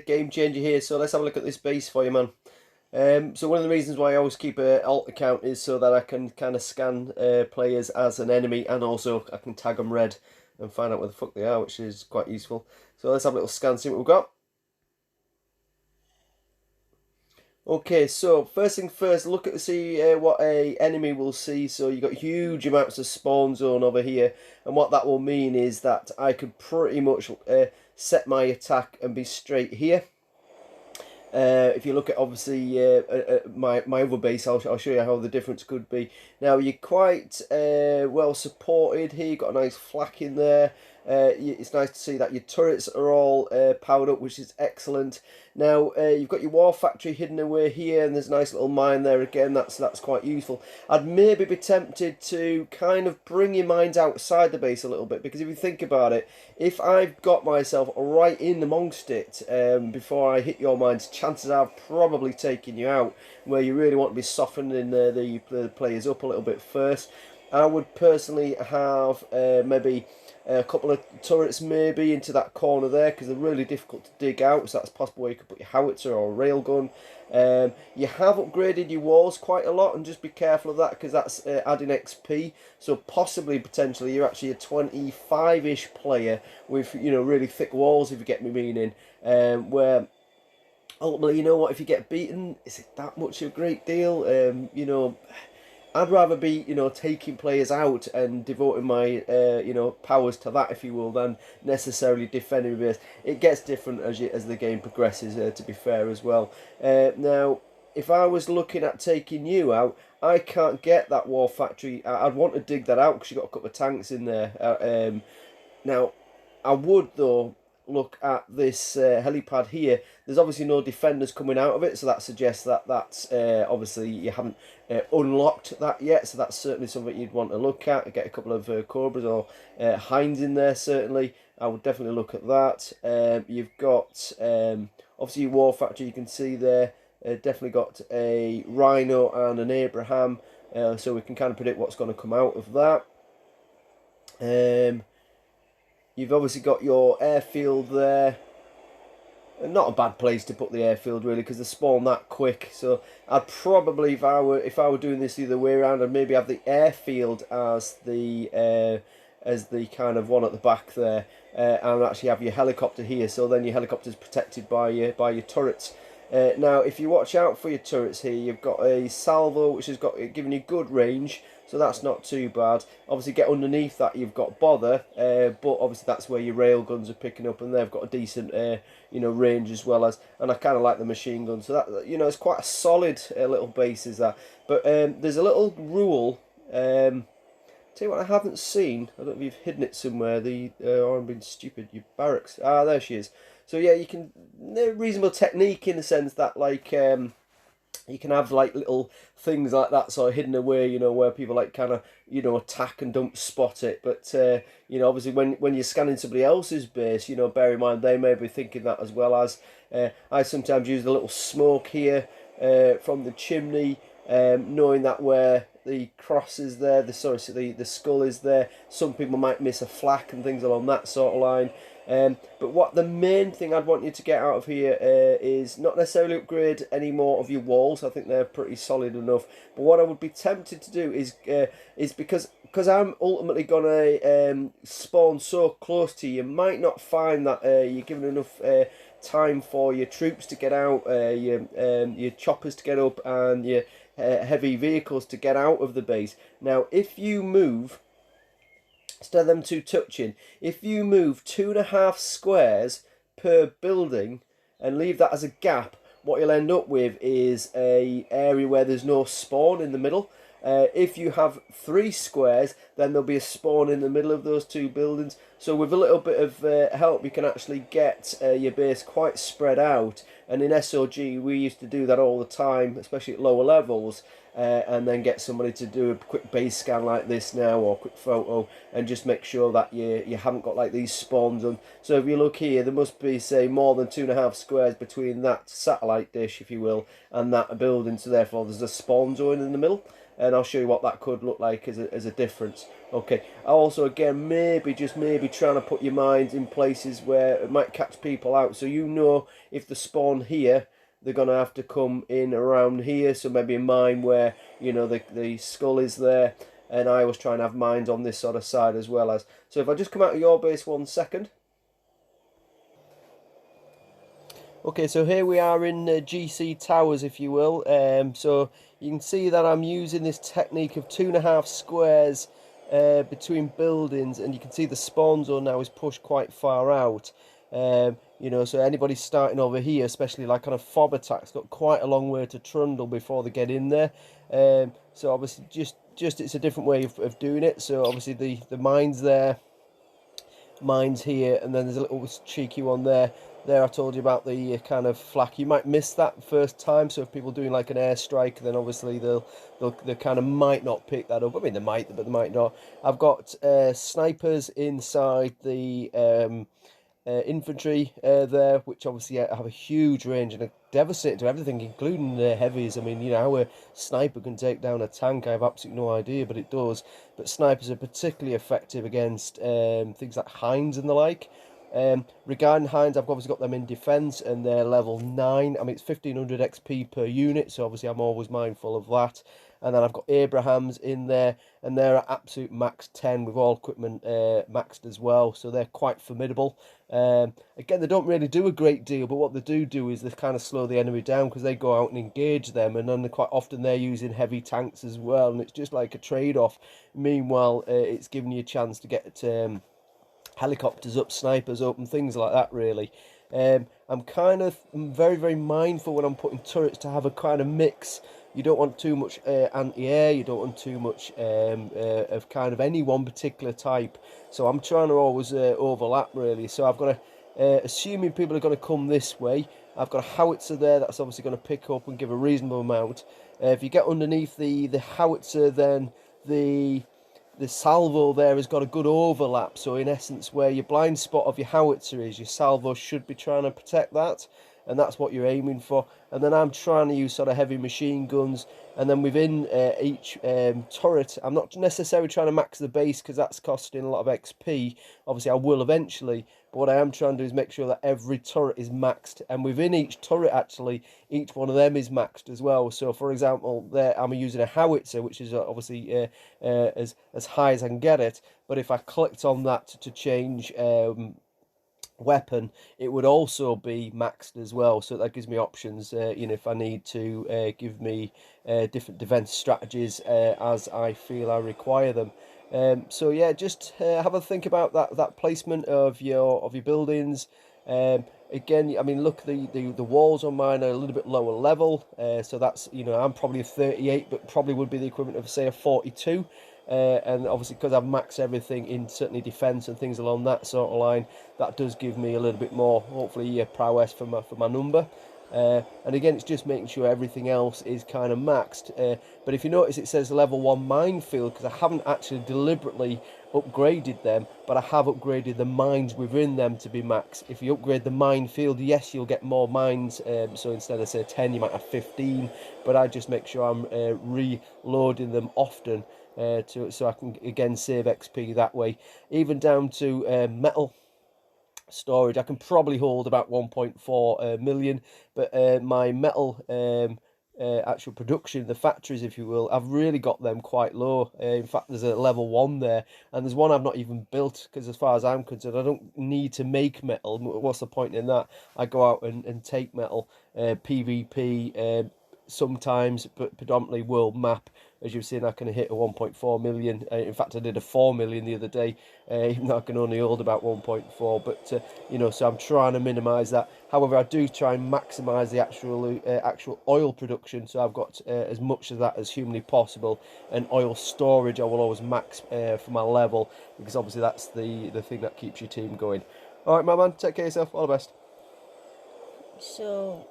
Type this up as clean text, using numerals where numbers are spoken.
game changer here, so let's have a look at this base for you, man. So one of the reasons why I always keep a alt account is so that I can kind of scan players as an enemy, and also I can tag them red and find out where the fuck they are, which is quite useful. So let's have a little scan, see what we've got. Okay, so first thing first, look at see what a enemy will see. So you've got huge amounts of spawn zone over here, and what that will mean is that I could pretty much set my attack and be straight here. If you look at obviously my other base, I'll show you how the difference could be. Now you're quite well supported here. You've got a nice flak in there. It's nice to see that your turrets are all powered up, which is excellent. Now you've got your war factory hidden away here, and there's a nice little mine there again. That's quite useful. I'd maybe be tempted to kind of bring your mines outside the base a little bit, because if you think about it, if I've got myself right in amongst it before I hit your mines, chances are I've probably taken you out. Where you really want to be softening the players up a little bit first. I would personally have maybe a couple of turrets maybe into that corner there, because they're really difficult to dig out, so that's possible where you could put your howitzer or a railgun. You have upgraded your walls quite a lot, and just be careful of that, because that's adding XP, so possibly potentially you're actually a 25-ish player with, you know, really thick walls, if you get me meaning, where ultimately, you know what, if you get beaten, is it that much of a great deal? You know, I'd rather be, you know, taking players out and devoting my, you know, powers to that, if you will, than necessarily defending base. It gets different as the game progresses, to be fair as well. Now, if I was looking at taking you out, I can't get that war factory. I'd want to dig that out because you've got a couple of tanks in there. Now, I would, though, look at this helipad here. There's obviously no defenders coming out of it, so that suggests that that's obviously you haven't unlocked that yet, so that's certainly something you'd want to look at. Get a couple of Cobras or Hinds in there, certainly. I would definitely look at that. You've got obviously your war factory, you can see there. Definitely got a Rhino and an Abraham, so we can kind of predict what's going to come out of that. You've obviously got your airfield there. Not a bad place to put the airfield, really, because they spawn that quick. So I'd probably, if I were doing this the other way around, I'd maybe have the airfield as the kind of one at the back there, and actually have your helicopter here. So then your helicopter's protected by your turrets. Now, if you watch out for your turrets here, you've got a salvo which has got giving you good range, so that's not too bad. Obviously, get underneath that, you've got bother, but obviously that's where your rail guns are picking up, and they've got a decent, you know, range as well as. And I kind of like the machine gun, so that, you know, it's quite a solid little base, is that. But there's a little rule. Tell you what, I haven't seen. I don't know if you've hidden it somewhere. Or I'm being stupid. Your barracks. Ah, there she is. So yeah, you can reasonable technique in the sense that like you can have like little things like that sort of hidden away, you know, where people like kind of, you know, attack and don't spot it. But you know, obviously when you're scanning somebody else's base, you know, bear in mind they may be thinking that as well as. I sometimes use the little smoke here from the chimney, knowing that where the cross is there, the skull is there. Some people might miss a flak and things along that sort of line. But what the main thing I'd want you to get out of here is not necessarily upgrade any more of your walls. I think they're pretty solid enough. But what I would be tempted to do is because I'm ultimately gonna spawn so close to you, you might not find that you're given enough time for your troops to get out, your choppers to get up, and your heavy vehicles to get out of the base. Now, if you move, instead of them two touching, if you move 2.5 squares per building and leave that as a gap, what you'll end up with is a area where there's no spawn in the middle. If you have 3 squares, then there'll be a spawn in the middle of those 2 buildings. So with a little bit of help, you can actually get your base quite spread out. And in SOG, we used to do that all the time, especially at lower levels. And then get somebody to do a quick base scan like this now, or a quick photo, and just make sure that you haven't got like these spawns on. So if you look here, there must be, say, more than 2.5 squares between that satellite dish, if you will, and that building, so therefore there's a spawn zone in the middle. and I'll show you what that could look like as a difference. Okay, also again, maybe, just maybe, trying to put your minds in places where it might catch people out, so you know if the spawn here, they're going to have to come in around here, so maybe a mine where, you know, the skull is there, and I was trying to have mines on this sort of side as well as. So if I just come out of your base 1 second. Okay, so here we are in GC Towers, if you will. So you can see that I'm using this technique of 2.5 squares between buildings, and you can see the spawn zone now is pushed quite far out. You know, so anybody starting over here, especially like on a fob attack's got quite a long way to trundle before they get in there. So obviously, just it's a different way of doing it. So obviously the mines there, mines here, and then there's a little cheeky one there. There, I told you about the kind of flak. You might miss that first time, so if people doing like an airstrike, then obviously they kind of might not pick that up. I mean, they might, but they might not. I've got snipers inside the infantry there, which obviously have a huge range and are devastating to everything, including the heavies. I mean, you know, how a sniper can take down a tank, I have absolutely no idea, but it does. But snipers are particularly effective against things like Hinds and the like. Regarding Hinds, I've obviously got them in defense, and they're level 9. I mean, it's 1500 XP per unit, so obviously I'm always mindful of that. And then I've got Abrahams in there, and they're at absolute max 10 with all equipment maxed as well, so they're quite formidable. Again, they don't really do a great deal, but what they do is they kind of slow the enemy down, because they go out and engage them, and then quite often they're using heavy tanks as well, and it's just like a trade-off. Meanwhile, it's giving you a chance to get helicopters up, snipers up, and things like that, really. I'm kind of very, very mindful when I'm putting turrets to have a kind of mix. You don't want too much anti-air, you don't want too much of kind of any one particular type. So I'm trying to always overlap, really. So I've got to, assuming people are going to come this way, I've got a howitzer there that's obviously going to pick up and give a reasonable amount. If you get underneath the howitzer, then the salvo there has got a good overlap, so in essence where your blind spot of your howitzer is, your salvo should be trying to protect that, and that's what you're aiming for. And then I'm trying to use sort of heavy machine guns, and then within each turret, I'm not necessarily trying to max the base, because that's costing a lot of XP. Obviously I will eventually, but what I am trying to do is make sure that every turret is maxed, and within each turret, actually, each one of them is maxed as well. So for example, there I'm using a howitzer, which is obviously as high as I can get it, but if I clicked on that to change weapon, it would also be maxed as well, so that gives me options, you know, if I need to give me different defense strategies as I feel I require them. So yeah, just have a think about that placement of your buildings. Again, I mean, look, the walls on mine are a little bit lower level, so that's, you know, I'm probably a 38, but probably would be the equivalent of, say, a 42. And obviously, because I've maxed everything in certainly defence and things along that sort of line, that does give me a little bit more, hopefully, prowess for my number. And again, it's just making sure everything else is kind of maxed. But if you notice, it says level 1 minefield, because I haven't actually deliberately upgraded them, but I have upgraded the mines within them to be max. If you upgrade the minefield, yes, you'll get more mines. So instead of, say, 10, you might have 15. But I just make sure I'm reloading them often, so I can, again, save XP that way. Even down to metal storage, I can probably hold about 1.4 million, but my metal actual production, the factories, if you will, I've really got them quite low. In fact, there's a level 1 there, and there's one I've not even built, because as far as I'm concerned, I don't need to make metal. What's the point in that? I go out and take metal, PvP, sometimes, but predominantly world map. As you've seen, I can hit a 1.4 million. In fact, I did a 4 million the other day, even though I can only hold about 1.4. But you know, so I'm trying to minimise that. However, I do try and maximise the actual oil production. So I've got as much of that as humanly possible, and oil storage I will always max for my level, because obviously that's the thing that keeps your team going. All right, my man, take care of yourself. All the best. So